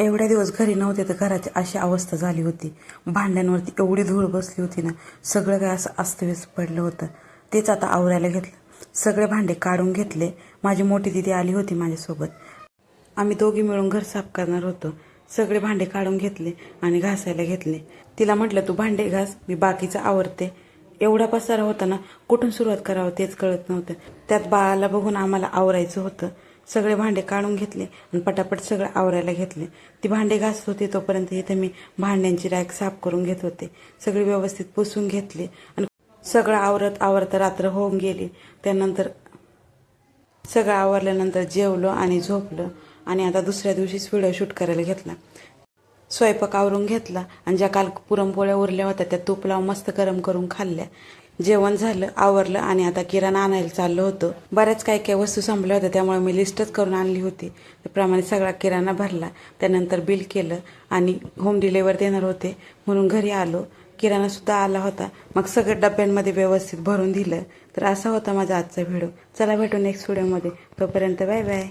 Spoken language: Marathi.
एवढ्या दिवस घरी नव्हते तर घराची अशी अवस्था झाली होती. भांड्यांवरती एवढी धूळ बसली होती ना, सगळं काय असं अस्तव्यस्त पडलं होतं. तेच आता आवरायला घेतलं. सगळे भांडे काढून घेतले. माझी मोठी दिदी आली होती माझ्यासोबत. आम्ही दोघी मिळून घर साफ करणार होतो. सगळे भांडे काढून घेतले आणि घासायला घेतले. तिला म्हटलं तू भांडे घास, मी बाकीचं आवरते. एवढा पसारा होता ना, कुठून सुरुवात करावं तेच कळत नव्हतं. त्यात बाळाला बघून आम्हाला आवरायचं होतं. सगळे भांडे काढून घेतले आणि पटापट सगळं आवरायला घेतले. ती भांडे घासत होती तोपर्यंत इथे मी भांड्यांची रॅक साफ करून घेत होते. सगळे व्यवस्थित पुसून घेतले आणि सगळं आवरत रात्र होऊन गेली. त्यानंतर सगळं आवरल्यानंतर जेवलो आणि झोपलो आणि आता दुसऱ्या दिवशीच व्हिडिओ शूट करायला घेतला. स्वयंपाक आवरून घेतला आणि ज्या काल पुरणपोळ्या उरल्या होत्या त्या तूप लावून मस्त गरम करून खाल्ल्या. जेवण झालं, आवरलं आणि आता किराणा आणायला चाललो होतो. बऱ्याच काही काही वस्तू संपल्या होत्या त्यामुळे मी लिस्टच करून आणली होती. त्याप्रमाणे सगळा किराणा भरला. त्यानंतर बिल केलं आणि होम डिलिव्हर देणार होते म्हणून घरी आलो. किराणासुद्धा आला होता. मग सगळं डब्यांमध्ये व्यवस्थित भरून दिलं. तर असा होता माझा आजचा व्हिडिओ. चला भेटू नेक्स्ट व्हिडिओमध्ये. तोपर्यंत बाय बाय.